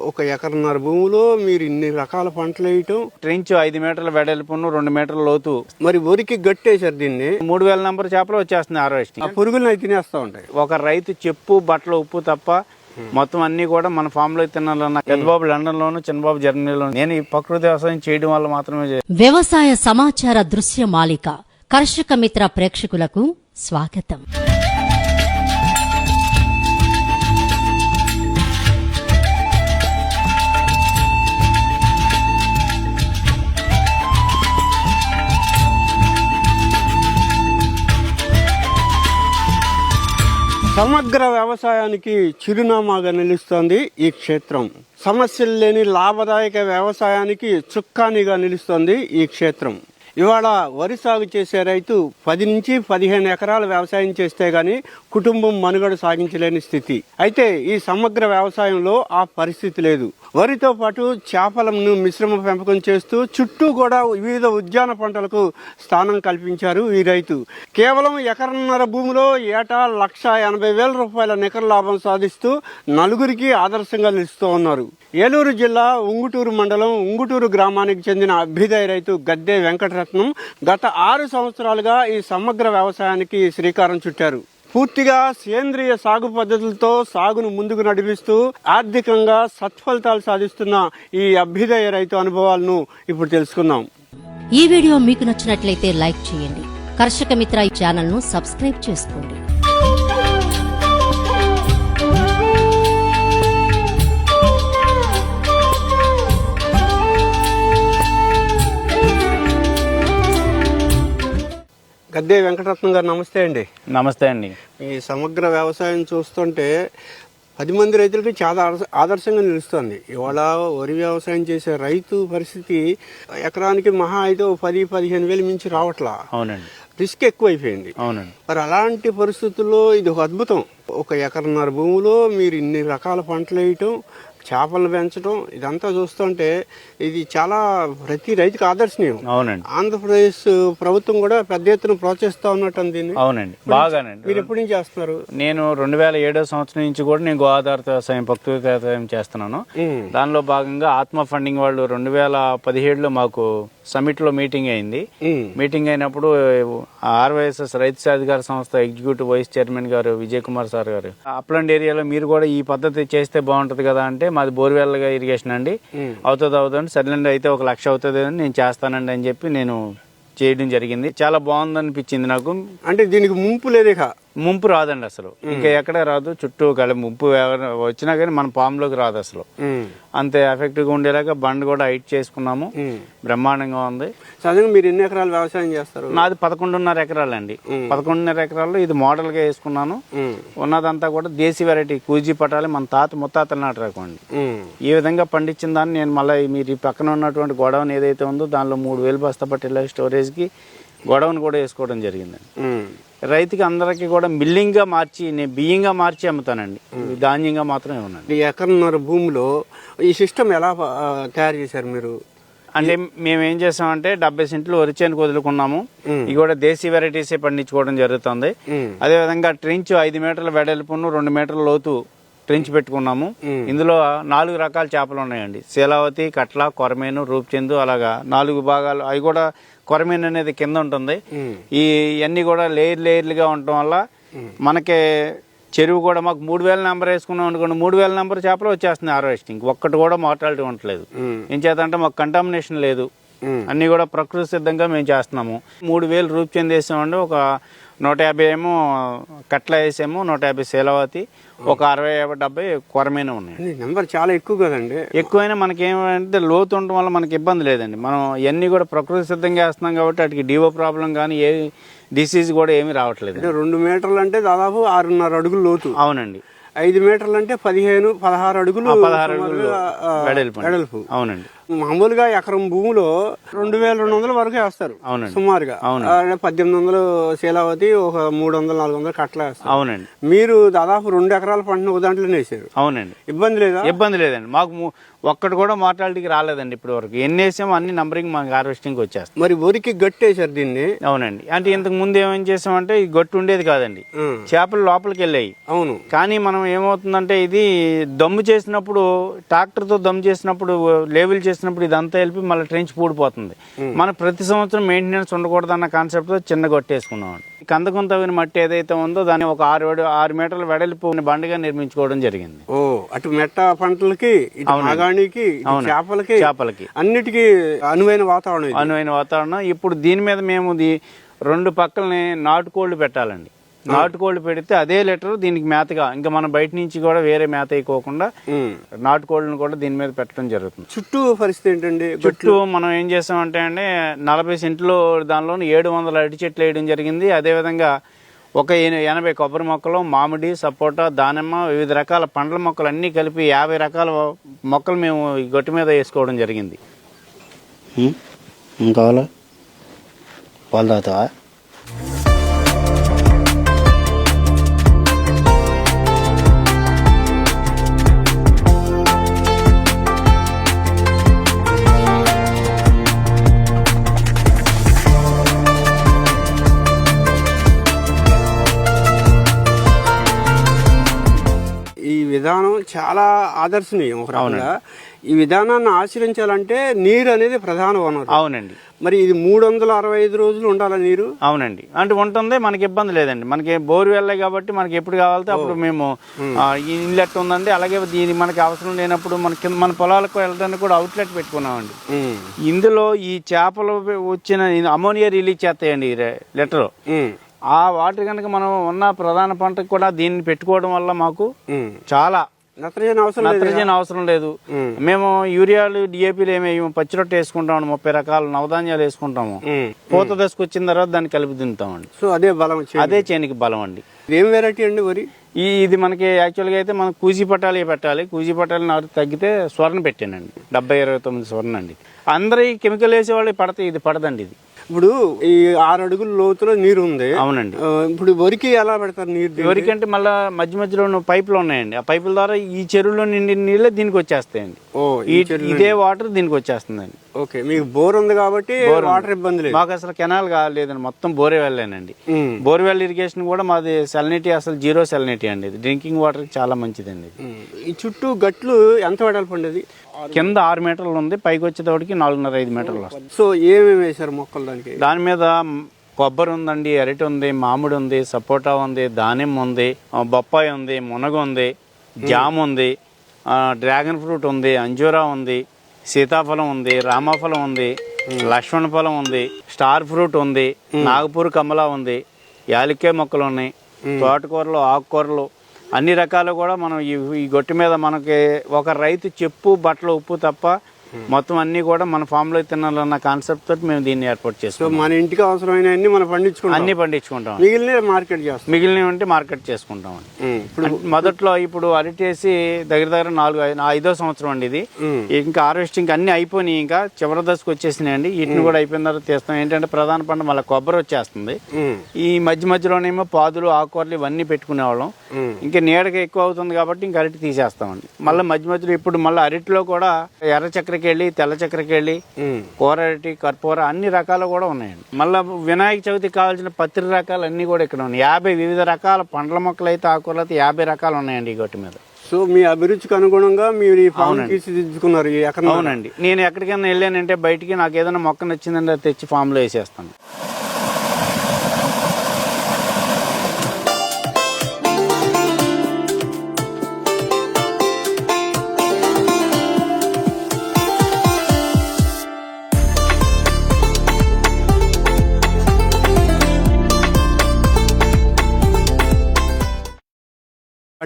ఒక ఎకరన్నర భూమిలో మీరు ఇన్ని రకాల పంటలు వేయటం, ట్రెంచ్ 5 మీటర్ల వెడల్పును 2 మీటర్ల లోతు, మరి వరికి గట్టేశారు దీన్ని. 3000 నంబర్ చేపలు వచ్చేస్తుంది హార్వెస్టింగ్. ఆ పురుగులను అవి తినేస్తా ఉంటాయి. ఒక రైతు చెప్పు బట్టలు ఉప్పు తప్ప మొత్తం అన్ని కూడా మన ఫామ్ లో తినాలన్న. పెద్దబాబు లండన్ లోను, చిన్నబాబు జర్మనీలో. నేను ఈ ప్రకృతి వ్యవసాయం చేయడం వల్ల మాత్రమే. వ్యవసాయ సమాచార దృశ్య మాలిక కర్షక మిత్ర ప్రేక్షకులకు స్వాగతం. సమగ్ర వ్యవసాయానికి చిరునామాగా నిలుస్తోంది ఈ క్షేత్రం. సమస్యలు లేని లాభదాయక వ్యవసాయానికి చుక్కానిగా నిలుస్తోంది ఈ క్షేత్రం. ఇవాళ వరి సాగు చేసే రైతు 10 నుంచి 15 ఎకరాల వ్యవసాయం చేస్తే గాని కుటుంబం మనుగడ సాగించలేని స్థితి. అయితే ఈ సమగ్ర వ్యవసాయంలో ఆ పరిస్థితి లేదు. వరితో పాటు చేపలను మిశ్రమ పెంపకం చేస్తూ చుట్టూ కూడా వివిధ ఉద్యాన పంటలకు స్థానం కల్పించారు ఈ రైతు. కేవలం ఎకరన్నర భూమిలో ఏటా 1,80,000 రూపాయల నికర లాభం సాధిస్తూ నలుగురికి ఆదర్శంగా నిలుస్తూ ఉన్నారు. ఏలూరు జిల్లా ఉంగుటూరు మండలం ఉంగుటూరు గ్రామానికి చెందిన అభ్యుదయ రైతు గద్దె వెంకటరత్నం గత 6 సంవత్సరాలుగా ఈ సమగ్ర వ్యవసాయానికి శ్రీకారం చుట్టారు. పూర్తిగా సేంద్రియ సాగు పద్ధతులతో సాగును ముందుకు నడిపిస్తూ ఆర్థికంగా సత్ఫలితాలు సాధిస్తున్న ఈ అభ్యుదయ రైతు అనుభవాలను ఇప్పుడు తెలుసుకుందాం. ఈ వీడియో మీకు నచ్చినట్లయితే లైక్ చేయండి. కర్షక మిత్ర ఛానల్ ను సబ్స్క్రైబ్ చేసుకోండి. గద్దె వెంకటరత్నం గారు నమస్తే అండి. నమస్తే అండి. ఈ సమగ్ర వ్యవసాయం చూస్తుంటే 10 మంది రైతులకి చాలా ఆదర్శంగా నిలుస్తుంది. ఇవాళ వరి వ్యవసాయం చేసే రైతు పరిస్థితి ఎకరానికి మహా అయితే 10-15 వేలు మించి రావట్లా. అవునండి. రిస్క్ ఎక్కువైపోయింది. అవునండి. మరి అలాంటి పరిస్థితుల్లో ఇది ఒక అద్భుతం. ఒక ఎకరన్నర భూమిలో మీరు ఇన్ని రకాల పంటలు వేయటం, చేపలు పెంచడం, ఇదంతా చూస్తుంటే ఇది చాలా ప్రతి రైతుకి ఆదర్శనీయం. అవునండి. ఆంధ్రప్రదేశ్ ప్రభుత్వం కూడా పెద్ద ఎత్తున ప్రోత్సహిస్తా ఉన్నట్టు దీన్ని. అవునండి, బాగానండి. మీరు ఎప్పటి నుంచి చేస్తున్నారు? నేను 2007 సంవత్సరం నుంచి కూడా నేను గో ఆధారిత వ్యవసాయం, ప్రకృతి వ్యవసాయం చేస్తున్నాను. దానిలో భాగంగా ఆత్మ ఫండింగ్ వాళ్ళు 2017లో మాకు సమిట్ లో మీటింగ్ అయింది. మీటింగ్ అయినప్పుడు ఆర్వైఎస్ఎస్ రైతు సాధికార సంస్థ ఎగ్జిక్యూటివ్ వైస్ చైర్మన్ గారు విజయ్ కుమార్ సార్ గారు, అప్లాండ్ ఏరియాలో మీరు కూడా ఈ పద్ధతి చేస్తే బాగుంటది కదా అంటే, మాది బోర్వెల్ గా ఇరిగేషన్ అండి, అవుతుంది సర్లేండి, అయితే 1 లక్ష అవుతుంది అని నేను చేస్తానండి అని చెప్పి నేను చేయడం జరిగింది. చాలా బాగుంది అనిపించింది నాకు. అంటే దీనికి ముంపు లేదు, ముంపు రాదండి అసలు, ఇంకా ఎక్కడ రాదు. చుట్టూ ముంపు వచ్చినా కానీ మన పాములోకి రాదు అసలు. అంతే ఎఫెక్టివ్ గా ఉండేలాగా బండ్ కూడా హైట్ చేసుకున్నాము. బ్రహ్మాండంగా ఉంది. సడన్ మీరు ఎన్ని ఎకరాలు వ్యవసాయం చేస్తారు? నాది 11.5 ఎకరాలండి. 11.5 ఎకరాల్లో ఇది మోడల్ గా వేసుకున్నాను. ఉన్నదంతా కూడా దేశీ వెరైటీ కూజీ పటాలి, మన ముత్తాతల నాటు రకం అండి. ఈ విధంగా పండించిన దాన్ని నేను మళ్ళీ మీరు ఈ పక్కన ఉన్నటువంటి గొడవన్ ఏదైతే ఉందో దానిలో 3,000 బస్తా పట్టిల స్టోరేజ్ కి గొడవను కూడా వేసుకోవడం జరిగిందండి. రైతుకి అందరికి కూడా మిల్లింగ్ గా మార్చి, నేను బియ్యంగా మార్చి అమ్ముతానండి, ధాన్యంగా మాత్రమే ఉన్నాను. ఈ ఎకరన్నర భూమిలో ఈ సిస్టమ్ ఎలా తయారు చేశారు మీరు? అంటే మేము ఏం చేసామంటే 70 సెంట్లు వరి చేనుకు వదులుకున్నాము. ఇవి కూడా దేశీ వెరైటీస్ పండించుకోవడం జరుగుతుంది. అదే విధంగా ట్రెంచ్ 5 మీటర్ల వెడల్పును 2 మీటర్ల లోతు ట్రెంచ్ పెట్టుకున్నాము. ఇందులో 4 రకాల చేపలు ఉన్నాయండి. శీలావతి, కట్ల, కొరమేను, రూప్చందు, అలాగా 4 భాగాలు. అవి కూడా కొరమేను అనేది కింద ఉంటుంది. ఇవన్నీ కూడా లేయర్లుగా ఉండటం వల్ల మనకి చెరువు కూడా మాకు 3,000 నెంబర్ వేసుకున్నాం అనుకోండి, 3,000 నెంబర్ చేపలు వచ్చేస్తుంది హార్వెస్టింగ్. ఒక్కటి కూడా మార్టాలిటీ ఉండట్లేదు. ఏం చేద్దంటే మాకు కంటామినేషన్ లేదు, అన్ని కూడా ప్రకృతి సిద్ధంగా మేము చేస్తున్నాము. 3,000 రూప్చంద్ వేసామండి, ఒక 150 ఏమో కట్ల వేసాము, 150 శీలావతి, ఒక 60-70 కొరమేను ఉన్నాయి. నెంబర్ చాలా ఎక్కువ కదండి. ఎక్కువైనా మనకి ఏమంటే లోతు ఉండటం వల్ల మనకి ఇబ్బంది లేదండి. మనం ఇవన్నీ కూడా ప్రకృతి సిద్ధంగా వేస్తున్నాం కాబట్టి వాటికి డివో ప్రాబ్లం కానీ ఏ డిసీజ్ కూడా ఏమీ రావట్లేదు. 2 మీటర్లు అంటే దాదాపు 6.5 అడుగులు లోతు. అవునండి. 5 మీటర్లు అంటే 15-16 అడుగులు వెడల్పు. అవునండి. మామూలుగా ఎకరం భూమిలో 2200 వరకు వేస్తారు అవునండి. సుమారుగా. అవును. 1800 శీలావతి, ఒక 300-400 కట్టలు వేస్తారు. అవునండి. మీరు దాదాపు 2 ఎకరాల పంటను ఒక దాంట్లోనే వేసారు. అవునండి. ఇబ్బంది లేదా? ఇబ్బంది లేదండి. మాకు ఒక్కటి కూడా మార్టాలిటీకి రాలేదండి ఇప్పటి వరకు. ఎన్ని వేసామో అన్ని నంబరింగ్ మాకు హార్వెస్టింగ్ వచ్చేస్తాం. మరి వరికి గట్టేశారు దీన్ని. అవునండి. అంటే ఇంతకు ముందు ఏమేం చేసామంటే ఈ గట్టు ఉండేది కాదండి, చేపలు లోపలికి వెళ్ళాయి. అవును. కానీ మనం ఏమవుతుందంటే ఇది దమ్ము చేసినప్పుడు, ట్రాక్టర్తో దమ్ము చేసినప్పుడు, లేబుల్ చేసినప్పుడు ఇదంతా వెళ్ళి మళ్ళీ ట్రెంచ్ పూడిపోతుంది. మనం ప్రతి సంవత్సరం మెయింటెనెన్స్ ఉండకూడదన్న కాన్సెప్ట్తో చిన్న గొట్టేసుకున్నాం. కందకం తవ్విన మట్టి ఏదైతే ఉందో దాన్ని ఒక 6 మీటర్ల వెడల్పు బండిగా నిర్మించుకోవడం జరిగింది. ఓ, అటు మెట్ట పంటలకి, మాగాణికి, చేపలకి అన్నిటికీ అనువైన వాతావరణం. ఇప్పుడు దీని మీద మేము 2 పక్కలని నాటుకోళ్లు పెట్టాలండి. నాటుకోళ్లు పెడితే అదే లీటర్ దీనికి మేతగా, ఇంకా మనం బయట నుంచి కూడా వేరే మేత వేయకోకుండా నాటుకోళ్లను కూడా దీని మీద పెట్టడం జరుగుతుంది. చుట్టూ పరిస్థితి ఏంటండి? చుట్టూ మనం ఏం చేసామంటే అండి 40 సెంట్లు దానిలో 700 అరటి చెట్లు వేయడం జరిగింది. అదేవిధంగా ఒక 80 కొబ్బరి మొక్కలు, మామిడి, సపోటా, దానిమ్మ, వివిధ రకాల పండ్ల మొక్కలు అన్నీ కలిపి 50 రకాల మొక్కలు మేము ఈ గట్టు మీద వేసుకోవడం జరిగింది. కావాలా పాలు తాగుతావా? ఈ విధానం చాలా ఆదర్శనీయం. ఒక రకంగా ఈ విధానాన్ని ఆచరించాలంటే నీరు అనేది ప్రధాన వనరు. అవునండి. మరి ఇది 365 రోజులు ఉండాలా నీరు? అవునండి. అంటే ఉంటుంది, మనకి ఇబ్బంది లేదండి. మనకి బోరు వెళ్ళే కాబట్టి మనకి ఎప్పుడు కావాలితే అప్పుడు మేము ఇన్లెట్ ఉందండి. అలాగే దీని మనకి అవసరం లేనప్పుడు మన పొలాలకు వెళ్ళడానికి కూడా అవుట్లెట్ పెట్టుకున్నామండి. ఇందులో ఈ చేపలు వచ్చిన అమోనియా రిలీజ్ చేస్తాయండి లీటర్. ఆ వాటర్ కనుక మనం ఉన్న ప్రధాన పంటకు కూడా దీన్ని పెట్టుకోవడం వల్ల మాకు చాలా నత్రజని అవసరం లేదు. మేము యూరియాలు, డిఏపీలు ఏమేమి పచ్చి రొట్టె వేసుకుంటాం, 30 రకాల నవధాన్యాలు వేసుకుంటాము. పూత దశకు వచ్చిన తర్వాత దాన్ని కలిపి తింటామండి. సో అదే బలం, అదే చేనికి బలం అండి. ఏం వెరైటీ అండి వరి? ఇది మనకి యాక్చువల్గా అయితే మనం కూజీ పట్టాలి పెట్టాలి. కూజీ పట్టాలి నారు తగ్గితే స్వర్ణ పెట్టానండి. 70-29 స్వర్ణ అండి. అందరూ ఈ కెమికల్ వేసేవాళ్ళు పడతాయి, ఇది పడదండి. ఇది ఇప్పుడు ఈ 6 అడుగుల లోతులో నీరు ఉంది. అవునండి. ఇప్పుడు వరికి ఎలా పెడతారు నీరు? వరికి అంటే మళ్ళీ మధ్యలో పైపులు ఉన్నాయండి. ఆ పైపుల ద్వారా ఈ చెరువులో నిండిన నీళ్ళే దీనికి వచ్చేస్తాయండి. ఇదే వాటర్ దీనికి వచ్చేస్తుందండి. ఓకే, మీకు బోర్ ఉంది కాబట్టి వాటర్ ఇబ్బంది లేదు. మాకు అసలు కెనాల్ కాలేదండి, మొత్తం బోర్వెల్ అండి. బోర్వెల్ ఇరిగేషన్ కూడా మాది సెలనిటీ అసలు 0 సెలనిటీ అండి. ఇది డ్రింకింగ్ వాటర్ చాలా మంచిదండి. ఈ చుట్టూ గట్లు ఎంత వెడల్పు ఉండేది? కింద 6 మీటర్లు ఉంది, పైకి వచ్చేటప్పటికి 4.5 మీటర్లు వస్తుంది. సో ఏమేమి వేశారు మొక్కలు దానికి? దాని మీద కొబ్బరి ఉందండి, అరటి ఉంది, మామిడి ఉంది, సపోటా ఉంది, దానిమ్మ ఉంది, బొప్పాయి ఉంది, మునగ ఉంది, జామ్ ఉంది, డ్రాగన్ ఫ్రూట్ ఉంది, అంజూరా ఉంది, సీతాఫలం ఉంది, రామఫలం ఉంది, లక్ష్మణ ఫలం ఉంది, స్టార్ ఫ్రూట్ ఉంది, నాగపూర్ కమలా ఉంది, యాలక్కాయ మొక్కలు ఉన్నాయి, తోటకూరలు, ఆకుకూరలు అన్ని రకాలు కూడా మనం ఈ గొట్టు మీద మనకి ఒక రైతు చెప్పు, బట్టలు, ఉప్పు తప్ప మొత్తం అన్ని కూడా మన ఫామ్ లో తినాలన్న కాన్సెప్ట్ తోటి మేము దీన్ని ఏర్పాటు చేస్తాం. మన ఇంటికి అవసరమైన అన్ని పండించుకుంటాం. మిగిలిన ఉంటే మార్కెట్ చేసుకుంటాం. ఇప్పుడు మొదట్లో ఇప్పుడు అరటేసి దగ్గర 4-5వ సంవత్సరం అండి ఇది. ఇంకా హార్వెస్టింగ్ అన్ని అయిపోయినాయి, ఇంకా చివరి దశకు వచ్చేసినాయండి. వీటిని కూడా అయిపోయిన తర్వాత తీస్తాం. ఏంటంటే ప్రధాన పంట మళ్ళీ కొబ్బరి వచ్చేస్తుంది. ఈ మధ్యలోనేమో పాదులు, ఆకుకూరలు ఇవన్నీ పెట్టుకునేవాళ్ళం. ఇంకా నీడగా ఎక్కువ అవుతుంది కాబట్టి ఇంకా అరటి తీసేస్తామండి. మళ్ళీ మధ్యలో ఇప్పుడు మళ్ళీ అరటిలో కూడా ఎర్ర చక్కెరకేళి, తెల్ల చక్కెరకేళి, కూర అరటి, కర్పూర అన్ని రకాలు కూడా ఉన్నాయండి. మళ్ళీ వినాయక చవితికి కావాల్సిన పత్రి రకాలు అన్ని కూడా ఇక్కడ ఉన్నాయి. 50 వివిధ రకాల పండ్ల మొక్కలు అయితే, ఆకుకూరలు అయితే 50 రకాలు ఉన్నాయండి ఈ గట్టు మీద. సో మీ అభిరుచికి అనుగుణంగా మీరు ఈ ఫామ్ తీర్చిదిద్దుకున్నారు. అవునండి. నేను ఎక్కడికైనా వెళ్ళానంటే బయటికి నాకు ఏదైనా మొక్క నచ్చిందంటే తెచ్చి ఫామ్ లో వేసేస్తాను.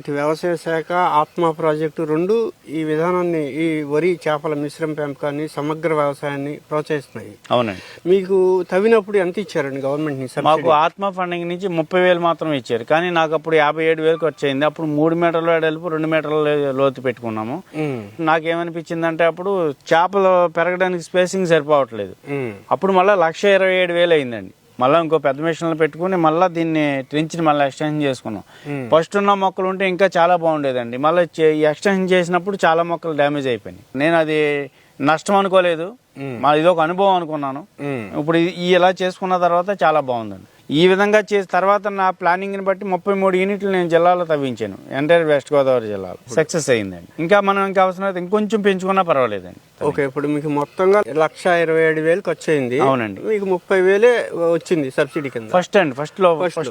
అటు వ్యవసాయ శాఖ ఆత్మ ప్రాజెక్టు రెండు ఈ విధానాన్ని, ఈ వరి చేపల మిశ్రమ పెంపకాన్ని, సమగ్ర వ్యవసాయాన్ని ప్రోత్సహిస్తున్నాయి. అవునండి. మీకు తవ్వినప్పుడు ఎంత ఇచ్చారండి గవర్నమెంట్ నుంచి? మాకు ఆత్మ ఫండింగ్ నుంచి 30,000 మాత్రం ఇచ్చారు, కానీ నాకు అప్పుడు 57,000 ఖర్చు అయింది. అప్పుడు 3 మీటర్ల వెడల్పు 2 మీటర్ల లోతు పెట్టుకున్నాము. నాకేమనిపించిందంటే అప్పుడు చేపలు పెరగడానికి స్పేసింగ్ సరిపోవట్లేదు. అప్పుడు మళ్ళీ 1,27,000 అయిందండి. మళ్ళీ ఇంకో పెద్ద మిషన్లు పెట్టుకుని మళ్ళీ దీన్ని ట్రెంచ్ని మళ్ళీ ఎక్స్టెన్షన్ చేసుకున్నాం. ఫస్ట్ ఉన్న మొక్కలు ఉంటే ఇంకా చాలా బాగుండేదండి. మళ్ళీ ఎక్స్టెన్షన్ చేసినప్పుడు చాలా మొక్కలు డ్యామేజ్ అయిపోయినాయి. నేను అది నష్టం అనుకోలేదు, ఇదొక అనుభవం అనుకున్నాను. ఇప్పుడు ఇలా చేసుకున్న తర్వాత చాలా బాగుందండి. ఈ విధంగా చేసిన తర్వాత నా ప్లానింగ్ని బట్టి 33 యూనిట్లు నేను జిల్లాలో తవ్వించాను. ఎంటైర్ వెస్ట్ గోదావరి జిల్లాలో సక్సెస్ అయ్యిందండి. ఇంకా మనం ఇంకా అవసరం అయితే ఇంకొంచెం పెంచుకున్నా పర్వాలేదండి. ఓకే, ఇప్పుడు మీకు మొత్తంగా 1,27,000 ఖర్చు అయింది. అవునండి. మీకు 30,000 వచ్చింది సబ్సిడీ కింద. ఫస్ట్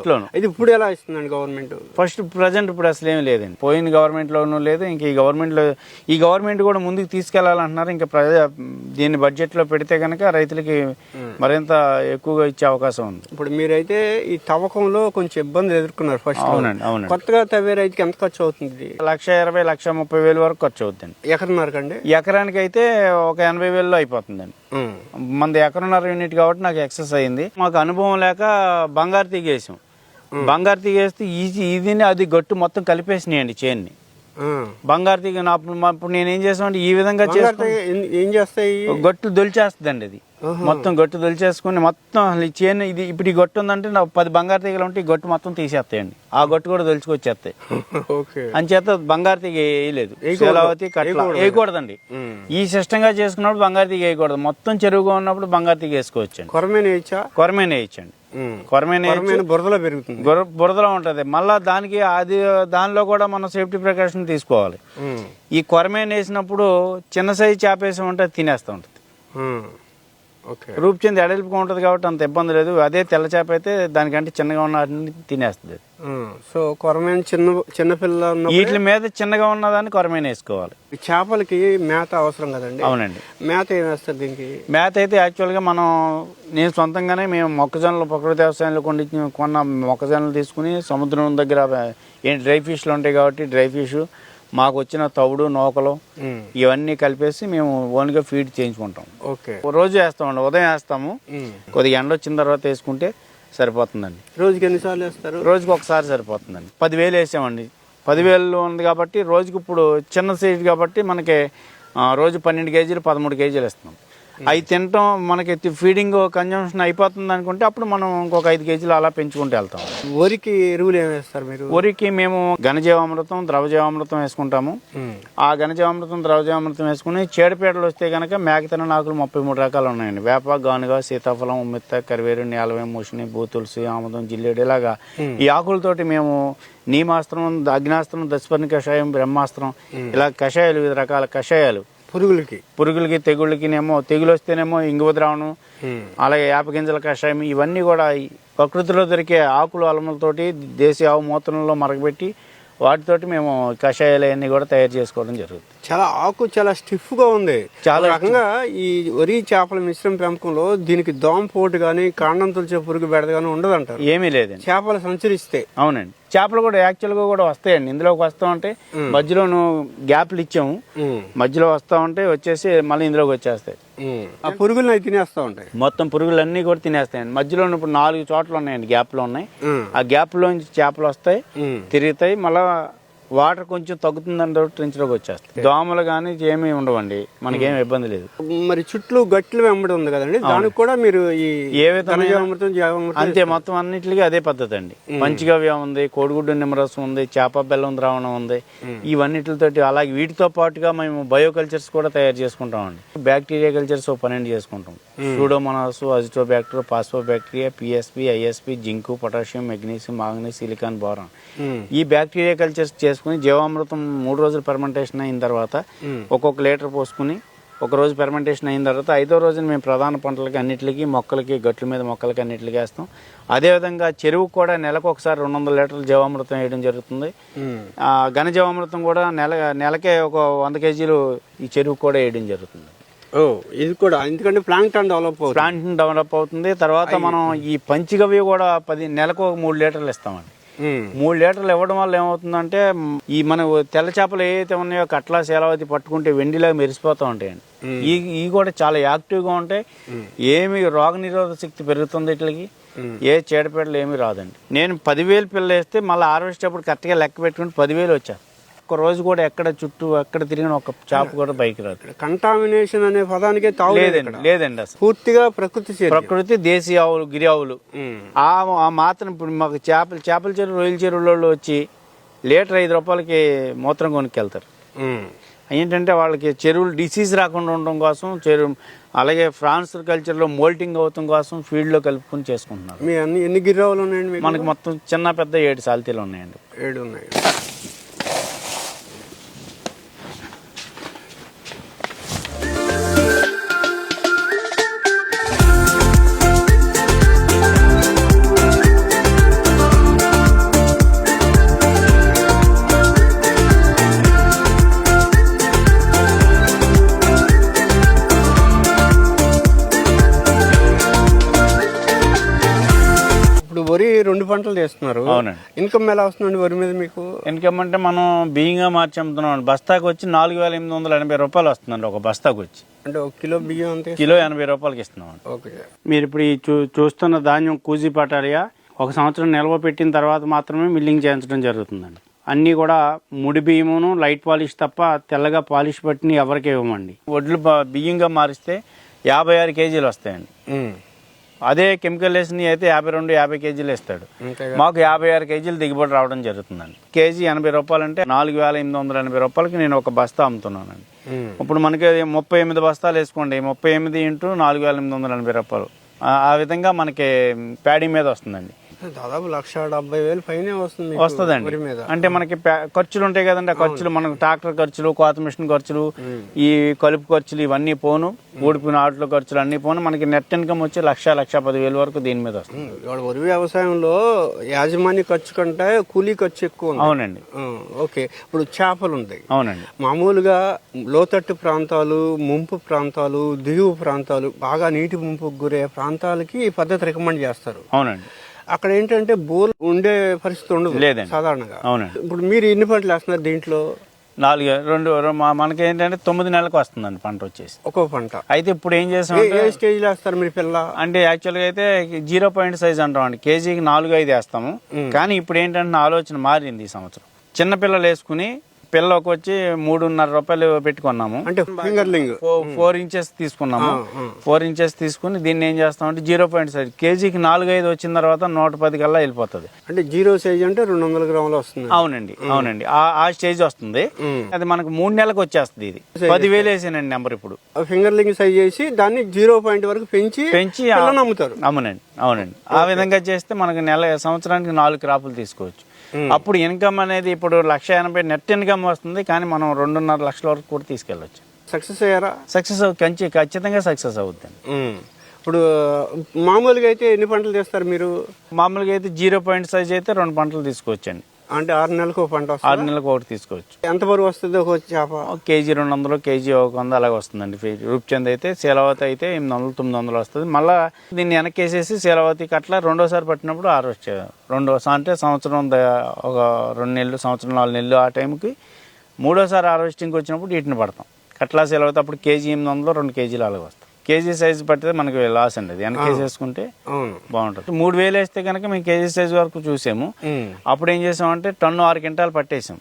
లోను. ఇది ఇప్పుడు ఎలా ఇస్తుందండి గవర్నమెంట్? ఫస్ట్ ప్రజెంట్ ఇప్పుడు అసలు ఏమి లేదండి. పోయిన గవర్నమెంట్ లోనూ లేదు, ఇంక ఈ గవర్నమెంట్ కూడా ముందుకు తీసుకెళ్లాలంటున్నారు. ఇంకా దీన్ని బడ్జెట్ లో పెడితే కనుక రైతులకి మరింత ఎక్కువగా ఇచ్చే అవకాశం ఉంది. ఇప్పుడు మీరైతే ఈ తవ్వకంలో కొంచెం ఇబ్బందులు ఎదుర్కొన్నారు ఫస్ట్. అవునండి. అవునండి. కొత్తగా తవ్వే రైతుకి ఎంత ఖర్చు అవుతుంది? 1,20,000 1,30,000 వరకు ఖర్చు అవుతుంది. ఎకరన్నరకండి? ఎకరానికి అయితే ఒక 80,000 అయిపోతుందండి. మనది ఎకరన్నర యూనిట్ కాబట్టి నాకు ఎక్సెస్ అయింది. మాకు అనుభవం లేక బంగారు తీగేసాం. బంగారు తీగేస్తే ఇది అది గట్టు మొత్తం కలిపేసినాయండి చేన్ని. బంగారు తీగ ఇప్పుడు నేను ఏం చేసామంటే ఈ విధంగా ఏం చేస్తాయి, గట్టు దొలిచేస్తుందండి. అది మొత్తం గట్టు దొలిచేసుకుని మొత్తం చేను ఇది ఇప్పుడు ఈ గట్టు ఉందంటే నాకు 10 బంగారు తీగలు ఉంటే ఈ గట్టు మొత్తం తీసేస్తాయండి. ఆ గట్టు కూడా దొలుచుకొచ్చేస్తాయి. అంచేత బంగారు తీగ వేయలేదు. శీలావతి కట్ల వేయకూడదండి. ఈ సిస్టమ్ గా చేసుకున్నప్పుడు బంగారు తీగ వేయకూడదు. మొత్తం చెరువుగా ఉన్నప్పుడు బంగారు తీగ వేసుకోవచ్చండి. కొరమేన వేయచ్చండి. కొరమేన బురదలో పెరుగుతుంది, బురదలో ఉంటది. మళ్ళా దానిలో కూడా మనం సేఫ్టీ ప్రికాషన్ తీసుకోవాలి. ఈ కొరమేన వేసినప్పుడు చిన్న సైజు చేప వేసామంటే అది తినేస్తూ ఉంటుంది. రూప్ చెంది ఎడల్పుగా ఉంటుంది కాబట్టి అంత ఇబ్బంది లేదు. అదే తెల్ల చేప అయితే దానికంటే చిన్నగా ఉన్న వాటిని తినేస్తుంది. సో కొరమేన చిన్న పిల్ల వీటి మీద చిన్నగా ఉన్నదాన్ని కొరమేన వేసుకోవాలి. చేపలకి మేత అవసరం కదండి? అవునండి. మేత ఏం వేస్తారు దీనికి? మేత అయితే యాక్చువల్గా నేను సొంతంగానే మేము మొక్కజొన్నలు ప్రకృతి వ్యవసాయంలో కొన్న మొక్కజొన్నలు తీసుకుని సముద్రం దగ్గర డ్రై ఫిష్లు ఉంటాయి కాబట్టి డ్రై ఫిష్, మాకు వచ్చిన తవుడు, నూకలు ఇవన్నీ కలిపేసి మేము ఓన్గా ఫీడ్ చేయించుకుంటాం. రోజు వేస్తామండి. ఉదయం వేస్తాము, కొద్దిగా ఎండ వచ్చిన తర్వాత వేసుకుంటే సరిపోతుందండి. రోజుకి ఎన్నిసార్లు వేస్తారు? రోజుకి ఒకసారి సరిపోతుందండి. 10,000 వేసామండి. 10,000 ఉంది కాబట్టి రోజుకి ఇప్పుడు చిన్న సైజు కాబట్టి మనకి రోజు 12 కేజీలు 13 కేజీలు ఇస్తున్నాం. అవి తినటం మనకి ఫీడింగ్ కన్జంప్షన్ అయిపోతుంది అనుకుంటే అప్పుడు మనం ఇంకొక 5 కేజీలు అలా పెంచుకుంటూ వెళ్తాం. వరికి ఎరువులు ఏమి వేస్తారు మీరు? వరికి మేము ఘనజీవామృతం, ద్రవజీవామృతం వేసుకుంటాము. ఆ ఘనజీవామృతం, ద్రవజీవామృతం వేసుకుని చీడపీడలు వస్తే కనుక మేకతెన ఆకులు 33 రకాలు ఉన్నాయండి. వేప, గానుగ, సీతాఫలం, ఉమ్మెత్త, కరివేరు, నీలవేం, ముషిని, బూతులసి, ఆముదం, జిల్లేడు ఇలాగా ఈ ఆకులతోటి మేము నీమాస్త్రం, అగ్నాస్త్రం, దశపర్ణి కషాయం, బ్రహ్మాస్త్రం ఇలా కషాయాలు, వివిధ రకాల కషాయాలు పురుగులకి తెగుళ్ళకినేమో, తెగులు వస్తేనేమో ఇంగువ ద్రావణం, అలాగే యాపగింజల కషాయం, ఇవన్నీ కూడా ప్రకృతిలో దొరికే ఆకులు అలములతోటి దేశీ ఆవు మూత్రంలో మరగబెట్టి వాటితోటి మేము కషాయాలు అన్ని కూడా తయారు చేసుకోవడం జరుగుతుంది. చాలా స్టిఫ్ గా ఉంది. చాలా రకంగా ఈ వరి చేపల మిశ్రమ పెంపకంలో దీనికి దోమపోటు గానీ, కాండం తొలిచే పురుగు బెడద గానీ ఉండదంటారు? ఏమీ లేదండి. చేపలు సంచరిస్తే. అవునండి. చేపలు కూడా యాక్చువల్ గా కూడా వస్తాయండి. ఇందులోకి వస్తా ఉంటే మధ్యలో గ్యాప్లు ఇచ్చాము, మధ్యలో వస్తా ఉంటే వచ్చేసి మళ్ళీ ఇందులోకి వచ్చేస్తాయి. ఆ పురుగులు తినేస్తా ఉంటాయి. మొత్తం పురుగులన్నీ కూడా తినేస్తాయండి. మధ్యలో ఇప్పుడు 4 చోట్ల ఉన్నాయండి, గ్యాప్లు ఉన్నాయి. ఆ గ్యాప్ లోంచి చేపలు వస్తాయి, తిరుగుతాయి. మళ్ళా వాటర్ కొంచెం తగ్గుతుందని ట్రెంచ్లోకి వచ్చేస్తాయి. దోమలు కానీ ఏమీ ఉండవండి, మనకేం ఇబ్బంది లేదు. మరి చుట్టూ గట్లు వెంబడి ఉంది కదండి, దానికి కూడా మీరు ఏ విధంగా అంతే మొత్తం అన్నిటికీ అదే పద్ధతి అండి. పంచగవ్య ఉంది, కోడిగుడ్డు నిమ్మరసం ఉంది, చేప బెల్లం ద్రావణం ఉంది. ఇవన్నిటితోటి అలాగే వీటితో పాటుగా మేము బయోకల్చర్స్ కూడా తయారు చేసుకుంటామండి. బ్యాక్టీరియా కల్చర్స్ 12 చేసుకుంటాం. Pseudomonas, azotobacter, phosphobacteria, PSP, ISP, zinc, potassium, magnesium, manganese, silicon, boron, ఈ బ్యాక్టీరియా కల్చర్స్ చేసుకుని జీవామృతం 3 రోజులు ఫెర్మెంటేషన్ అయిన తర్వాత ఒక్కొక్క లీటర్ పోసుకుని ఒక రోజు ఫెర్మెంటేషన్ అయిన తర్వాత 5వ రోజున మేము ప్రధాన పంటలకి అన్నిటికీ, మొక్కలకి, గట్ల మీద మొక్కలకి అన్నిటికీ వేస్తాం. అదేవిధంగా చెరువుకు కూడా నెలకు ఒకసారి 200 లీటర్ల జీవామృతం వేయడం జరుగుతుంది. ఘన జీవామృతం కూడా నెలకే ఒక 100 కేజీలు ఈ చెరువుకు కూడా వేయడం జరుగుతుంది. ఇది కూడా ఎందుకంటే ప్లాంక్టన్ డెవలప్ అవుతుంది. తర్వాత మనం ఈ పంచగవ్య కూడా నెలకు 3 లీటర్లు ఇస్తామండి. 3 లీటర్లు ఇవ్వడం వల్ల ఏమవుతుందంటే ఈ మన తెల్ల చేపలు ఏవైతే ఉన్నాయో కట్ల శీలావతి పట్టుకుంటే వెండిలాగా మెరిసిపోతూ ఉంటాయండి. ఈ కూడా చాలా యాక్టివ్గా ఉంటాయి. ఏమి రోగ నిరోధక శక్తి పెరుగుతుంది వీటికి. ఏ చీడపీడలు ఏమీ రాదండి. నేను 10,000 పిల్లలు వేస్తే మళ్ళీ హార్వెస్టప్పుడు కరెక్ట్గా లెక్క పెట్టుకుని 10,000 వచ్చారు. ఒక రోజు కూడా ఎక్కడ తిరిగిన ఒక చేప కూడా బయకి రాదు. కంటామినేషన్ అనే పదానికే తావు లేదండి అసలు. పూర్తిగా ప్రకృతి దేశీయ ఆవులు, గిరి ఆవులు. ఆ మాత్రం ఇప్పుడు మాకు చేపల చెరువు, రొయ్యల చెరువులలో వచ్చి లీటర్ 5 రూపాయలకి మూత్రం కొనుక్కెళ్తారు. ఏంటంటే వాళ్ళకి చెరువులు డిసీజ్ రాకుండా ఉండడం కోసం అలాగే ఫ్రాన్స్ కల్చర్లో మోల్టింగ్ అవటం కోసం ఫీల్డ్లో కలుపుకొని చేసుకుంటున్నారు. మీ ఎన్ని గిర్రావులు ఉన్నాయండి? మనకి మొత్తం చిన్న పెద్ద 7 సాల్తీలు ఉన్నాయండి. 7 ఉన్నాయి. వరి 2 పంటలు చేస్తున్నారు. అవునండి. ఇన్కమ్ ఎలా వస్తుందండి వరి మీద మీకు? ఇన్కమ్ అంటే మనం బియ్యంగా మార్చి అమ్ముతున్నాం. బస్తాకు వచ్చి 4,880 రూపాయలు వస్తుందండి ఒక బస్తాకు వచ్చి. అంటే 1 కిలో బియ్యం అంతే కిలో 80 రూపాయలకి ఇస్తున్నాం. ఓకే. మీరు ఇప్పుడు ఈ చూస్తున్న ధాన్యం కూజీ పటాలియా 1 సంవత్సరం నిల్వ పెట్టిన తర్వాత మాత్రమే మిల్లింగ్ చేయించడం జరుగుతుందండి. అన్నీ కూడా ముడి బియ్యమును లైట్ పాలిష్ తప్ప తెల్లగా పాలిష్ పట్టిని ఎవరికి ఇవ్వమండి. వడ్లు బియ్యంగా మారిస్తే 56 కేజీలు వస్తాయండి. అదే కెమికల్ వేసినవి అయితే 52-50 కేజీలు ఇస్తాడు. మాకు 56 కేజీలు దిగుబడి రావడం జరుగుతుందండి. కేజీ 80 రూపాయలు అంటే 4,880 రూపాయలకి నేను ఒక బస్తా అమ్ముతున్నానండి. ఇప్పుడు మనకి 38 బస్తాలు వేసుకోండి, 38 × 4,880 రూపాయలు. ఆ విధంగా మనకి ప్యాడీ మీద వస్తుందండి. దాదాపు 1,70,000 పైనే వస్తుందండి. అంటే మనకి ఖర్చులు ఉంటాయి కదండి. ఆ ఖర్చులు మనకు ట్రాక్టర్ ఖర్చులు, కోత మిషన్ ఖర్చులు, ఈ కలుపు ఖర్చులు ఇవన్నీ పోను, ఊడిపిన ఆటల ఖర్చులు అన్ని పోను మనకి నెట్ ఇన్కమ్ వచ్చి 1,10,000 వరకు దీని మీద వస్తుంది. వరి వ్యవసాయంలో యాజమాన్య ఖర్చు కంటే కూలీ ఖర్చు ఎక్కువ. అవునండి. ఓకే. ఇప్పుడు చేపలు ఉంటాయి. అవునండి. మామూలుగా లోతట్టు ప్రాంతాలు, ముంపు ప్రాంతాలు, దిగువ ప్రాంతాలు, బాగా నీటి ముంపుకు గురే ప్రాంతాలకి ఈ పద్ధతి రికమెండ్ చేస్తారు. అవునండి. అక్కడ ఏంటంటే బోర్ ఉండే పరిస్థితి ఉండదు లేదండి సాధారణంగా. అవునండి. ఇప్పుడు మీరు ఎన్ని పంటలు వేస్తున్నారు దీంట్లో? 4 మనకి ఏంటంటే 9 నెలలకు వస్తుందండి పంట వచ్చేసి ఒక్కో పంట. అయితే ఇప్పుడు ఏం చేసాం, ఏ స్టేజ్ లో వేస్తారు మీరు పిల్ల? అంటే యాక్చువల్గా అయితే 0 పాయింట్ సైజ్ అంటాం అండి. కేజీకి 4-5 వేస్తాము. కానీ ఇప్పుడు ఏంటంటే నా ఆలోచన మారింది ఈ సంవత్సరం. చిన్న పిల్లలు వేసుకుని పిల్లకి వచ్చి 3.5 రూపాయలు పెట్టుకున్నాము. అంటే ఫింగర్లింగ్ 4 ఇంచెస్ తీసుకున్నాము. 4 ఇంచెస్ తీసుకుని దీన్ని ఏం చేస్తామంటే 0 పాయింట్ సైజ్ కేజీకి 4-5 వచ్చిన తర్వాత 110 కల్లా వెళ్ళిపోతుంది. అంటే 0 సైజ్ అంటే 200 గ్రాములు వస్తుంది. అవునండి. అవునండి. ఆ స్టేజ్ వస్తుంది. అది మనకు 3 నెలలకు వచ్చేస్తుంది. ఇది 10,000 వేసానండి నెంబర్. ఇప్పుడు ఫింగర్లింగ్ సైజ్ చేసి దాన్ని 0 పాయింట్ వరకు పెంచి అమ్ముతారు. అవునండి. అవునండి. ఆ విధంగా చేస్తే మనకు సంవత్సరానికి 4 క్రాపులు తీసుకోవచ్చు. అప్పుడు ఇన్కమ్ అనేది ఇప్పుడు 1,80,000 నెట్ ఇన్కమ్ వస్తుంది. కానీ మనం 2.5 లక్షల వరకు కూడా తీసుకెళ్ళవచ్చు. సక్సెస్ అయ్యారా? సక్సెస్ ఖచ్చితంగా సక్సెస్ అవుతుంది. ఇప్పుడు మామూలుగా అయితే ఎన్ని పంటలు చేస్తారు మీరు? మామూలుగా అయితే 0 పాయింట్ సైజ్ అయితే 2 పంటలు తీసుకోవచ్చండి. అంటే 6 నెలలకు ఒక పంట వస్తుంది. 6 నెలలకు ఒకటి తీసుకోవచ్చు. ఎంత బరువు వస్తుంది ఒక చేప? కేజీ 200, కేజీ 100 అలాగే వస్తుందండి. రూప్చంద్ అయితే శీలావతి అయితే 800-900 వస్తుంది. మళ్ళీ దీన్ని వెనకేసేసి శీలావతి కట్ల రెండోసారి పట్టినప్పుడు హార్వెస్ట్ అంటే సంవత్సరం ఒక 2 నెలలు, సంవత్సరం 4 నెలలు ఆ టైంకి మూడోసారి హార్వెస్టింగ్ వచ్చినప్పుడు వీటిని పడతాం. కట్లా శీలావతి అప్పుడు కేజీ 800, 2 కేజీలు అలాగే వస్తాయి. కేజీ సైజ్ పట్టితే మనకి లాస్ అండి. అది వెనకేసేసుకుంటే బాగుంటుంది. 3,000 వేస్తే కనుక మేము కేజీ సైజ్ వరకు చూసాము. అప్పుడు ఏం చేసామంటే టన్ను 6 క్వింటాలు పట్టేసాం.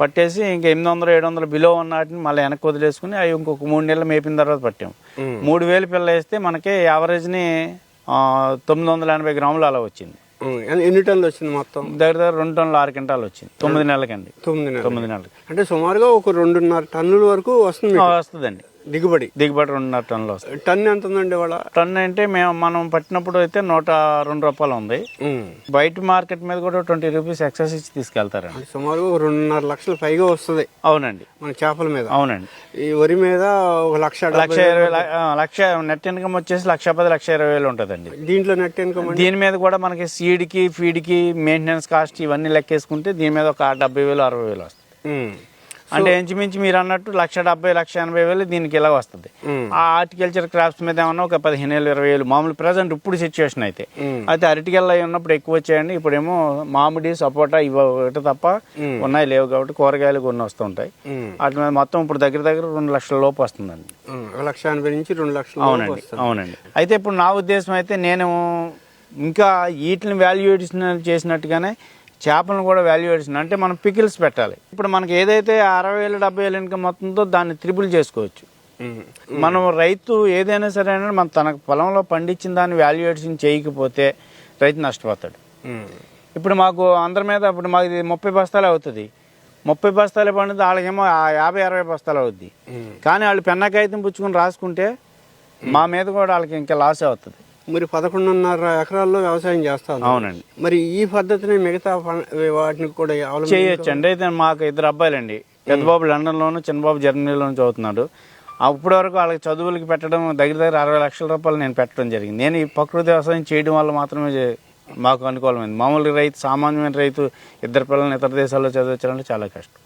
పట్టేసి ఇంకా 800-700 బిలో ఉన్న వాటిని మళ్ళీ వెనక్కి వదిలేసుకుని అవి ఇంకొక 3 నెలలు మేపిన తర్వాత పట్టాము. 3,000 పిల్ల వేస్తే మనకి యావరేజ్ని 980 గ్రాములు అలా వచ్చింది. ఎన్ని టన్నులు వచ్చింది మొత్తం? దగ్గర 2 టన్నులు 6 క్వింటాలు వచ్చింది 9 నెలలకండి. 9 నెలలకి అంటే సుమారుగా ఒక 2.5 టన్నుల వరకు వస్తుందండి దిగుబడి 2.5 టన్నులు వస్తుంది. టన్ను ఎంత ఉందండి వాళ్ళ? టన్ను అంటే మనం పట్టినప్పుడు అయితే 102 రూపాయలు ఉంది. బయట మార్కెట్ మీద కూడా 20 రూపీస్ ఎక్సెస్ ఇచ్చి తీసుకెళ్తారండి. సుమారుగా 2.5 లక్షల పైగా వస్తుంది. అవునండి. మన చేపల మీద. అవునండి. ఈ వరి మీద 1,20,000 నెట్ ఇన్కమ్ వచ్చేసి 1,10,000-1,20,000 ఉంటుందండి. దీంట్లో నెట్ ఇన్కమ్ దీని మీద కూడా మనకి సీడ్ కి, ఫీడ్ కి, మెయింటెనెన్స్ కాస్ట్ ఇవన్నీ లెక్కేసుకుంటే దీని మీద ఒక 70,000-60,000 వస్తుంది. అంటే ఇంచుమించు మీరు అన్నట్టు 1,70,000 1,80,000 దీనికి ఇలా వస్తుంది. ఆ హార్టికల్చర్ క్రాప్స్ మీద ఏమన్నా ఒక 15,000 20,000 మామూలు ప్రజెంట్ ఇప్పుడు సిచ్యువేషన్ అయితే అరటికల్ అయి ఉన్నప్పుడు ఎక్కువ వచ్చాయండి. ఇప్పుడేమో మామిడి సపోటా ఇవి ఒకటి తప్ప ఉన్నాయి లేవు కాబట్టి కూరగాయలు కొన్ని వస్తుంటాయి. వాటి మీద మొత్తం ఇప్పుడు దగ్గర 2 లక్షల లోపు వస్తుందండి. 1,80,000 నుంచి 2 లక్షలు. అవునండి. అయితే ఇప్పుడు నా ఉద్దేశం అయితే నేను ఇంకా వీటిని వాల్యుయేషన్ చేసినట్టుగానే చేపలను కూడా వాల్యుయేషన్ అంటే మనం పికిల్స్ పెట్టాలి. ఇప్పుడు మనకి ఏదైతే 60,000 70,000 ఇన్కమ్ మొత్తంతో దాన్ని త్రిబుల్ చేసుకోవచ్చు. మనం రైతు ఏదైనా సరే మన తన పొలంలో పండించిన దాన్ని వాల్యుయేషన్ చేయకపోతే రైతు నష్టపోతాడు. ఇప్పుడు మాకు అందరి మీద ఇప్పుడు మాకు 30 బస్తాలు అవుతుంది. 30 బస్తాలు పండితే వాళ్ళకేమో 50-60 బస్తాలు అవుద్ది. కానీ వాళ్ళు పెన్నా కాగితం పుచ్చుకొని రాసుకుంటే మా మీద కూడా వాళ్ళకి ఇంకా లాస్ అవుతుంది. మరి 11.5 ఎకరాల్లో వ్యవసాయం చేస్తాను. అవునండి. మరి ఈ పద్ధతిని మిగతా వాటిని కూడా చేయొచ్చు అండి. అయితే మాకు 2 అబ్బాయిలండి. పెద్ద బాబు లండన్లోను, చిన్నబాబు జర్మనీలోను చదువుతున్నాడు. అప్పటి వరకు వాళ్ళకి చదువులకి పెట్టడం దగ్గర 60 లక్షల రూపాయలు నేను పెట్టడం జరిగింది. నేను ఈ ప్రకృతి వ్యవసాయం చేయడం వల్ల మాత్రమే మాకు అనుకూలమైంది. మామూలు రైతు, సామాన్యమైన రైతు 2 పిల్లల్ని ఇతర దేశాల్లో చదివించాలంటే చాలా కష్టం.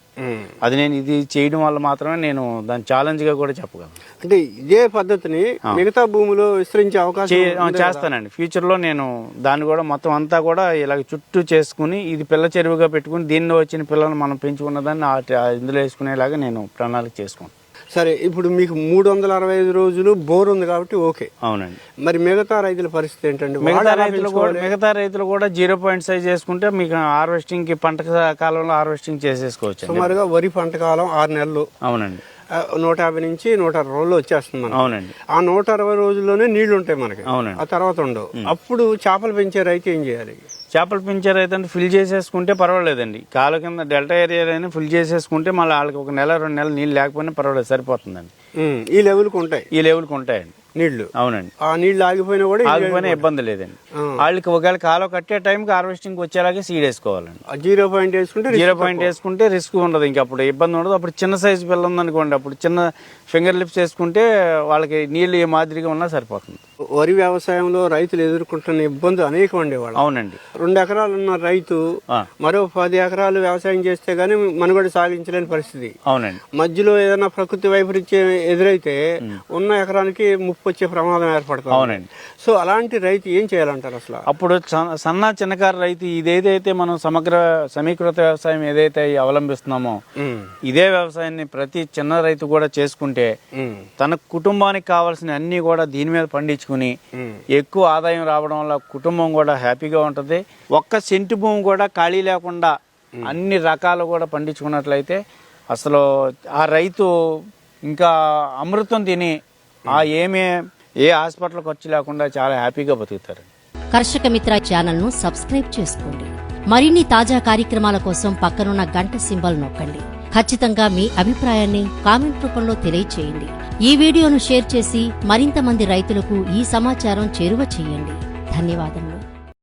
అది నేను ఇది చేయడం వల్ల మాత్రమే నేను దాని ఛాలెంజ్ గా కూడా చెప్పగలను. అంటే ఇదే పద్ధతిని మిగతా భూమిలో విస్తరించే అవకాశం చేస్తానండి. ఫ్యూచర్ లో నేను దాన్ని కూడా మొత్తం అంతా కూడా ఇలా చుట్టూ చేసుకుని ఇది పిల్ల చెరువుగా పెట్టుకుని దీనిలో వచ్చిన పిల్లలను మనం పెంచుకున్న దాన్ని ఇందులో వేసుకునేలాగా నేను ప్రణాళిక చేసుకున్నాను. సరే, ఇప్పుడు మీకు 365 రోజులు బోర్ ఉంది కాబట్టి ఓకే. అవునండి. మరి మిగతా రైతుల పరిస్థితి ఏంటండి? మిగతా రైతులు కూడా 0.5 చేసుకుంటే మీకు హార్వెస్టింగ్ కి పంట కాలంలో హార్వెస్టింగ్ చేసేసుకోవచ్చు. సుమారుగా వరి పంట కాలం 6 నెలలు. అవునండి. 150 నుంచి 160 రోజులు వచ్చేస్తుంది. అవునండి. ఆ 160 రోజుల్లోనే నీళ్లు ఉంటాయి మనకి. అవునండి. ఆ తర్వాత ఉండవు. అప్పుడు చేపలు పెంచే రైతు ఏం చేయాలి? చేపలు పెంచే రైతు అంటే ఫిల్ చేసేసుకుంటే పర్వాలేదండి. కాలు కింద డెల్టా ఏరియా ఫిల్ చేసేసుకుంటే మళ్ళీ వాళ్ళకి 1 నెల 2 నెలలు నీళ్ళు లేకపోయినా పర్వాలేదు, సరిపోతుందండి. ఈ లెవెల్కి ఉంటాయండి నీళ్లు. అవునండి. ఆ నీళ్లు ఆగిపోయినా ఇబ్బంది లేదండి. వాళ్ళకి ఒకవేళ కాలువ కట్టే టైంకి హార్వెస్టింగ్ వచ్చేలాగే సీడ్ వేసుకోవాలండి. 0 పాయింట్ వేసుకుంటే రిస్క్ ఉండదు, ఇంకా అప్పుడు ఇబ్బంది ఉండదు. అప్పుడు చిన్న సైజు పిల్ల ఉందనుకోండి, అప్పుడు చిన్న ఫింగర్ లిప్స్ వేసుకుంటే వాళ్ళకి నీళ్లు ఏ మాదిరిగా ఉన్నా సరిపోతుంది. వరి వ్యవసాయంలో రైతులు ఎదుర్కొంటున్న ఇబ్బందులు అనేకం ఉండేవాళ్ళు. అవునండి. 2 ఎకరాలు ఉన్న రైతు మరో 10 ఎకరాలు వ్యవసాయం చేస్తే గానీ మనుగడ సాగించలేని పరిస్థితి. అవునండి. మధ్యలో ఏదైనా ప్రకృతి వైపరీత్యం ఎదురైతే ఉన్న ఎకరానికి ముప్పు వచ్చే ప్రమాదం ఏర్పడుతుంది. అవునండి. సో అలాంటి రైతు ఏం చేయాలంటారు అసలు? అప్పుడు సన్న చిన్నకారు రైతు ఇదేదైతే మనం సమీకృత వ్యవసాయం ఏదైతే అవలంబిస్తున్నామో ఇదే వ్యవసాయాన్ని ప్రతి చిన్న రైతు కూడా చేసుకుంటే తన కుటుంబానికి కావాల్సిన అన్ని కూడా దీని మీద పండించుకుని ఎక్కువ ఆదాయం రావడం వల్ల కుటుంబం కూడా హ్యాపీగా ఉంటది. 1 సెంటు భూమి కూడా ఖాళీ లేకుండా అన్ని రకాలు కూడా పండించుకున్నట్లయితే అసలు ఆ రైతు ఇంకా అమృతం తిని ఏ హాస్పిటల్ ఖర్చు లేకుండా చాలా హ్యాపీగా బతుకుతారు. కర్షక మిత్ర ఛానల్ ను సబ్స్క్రైబ్ చేసుకోండి. మరిన్ని తాజా కార్యక్రమాల కోసం పక్కనున్న గంట సింబల్ నొక్కండి. ఖచ్చితంగా మీ అభిప్రాయాన్ని కామెంట్ రూపంలో తెలియచేయండి. ఈ వీడియోను షేర్ చేసి మరింత మంది రైతులకు ఈ సమాచారం చేరువ చేయండి. ధన్యవాదములు.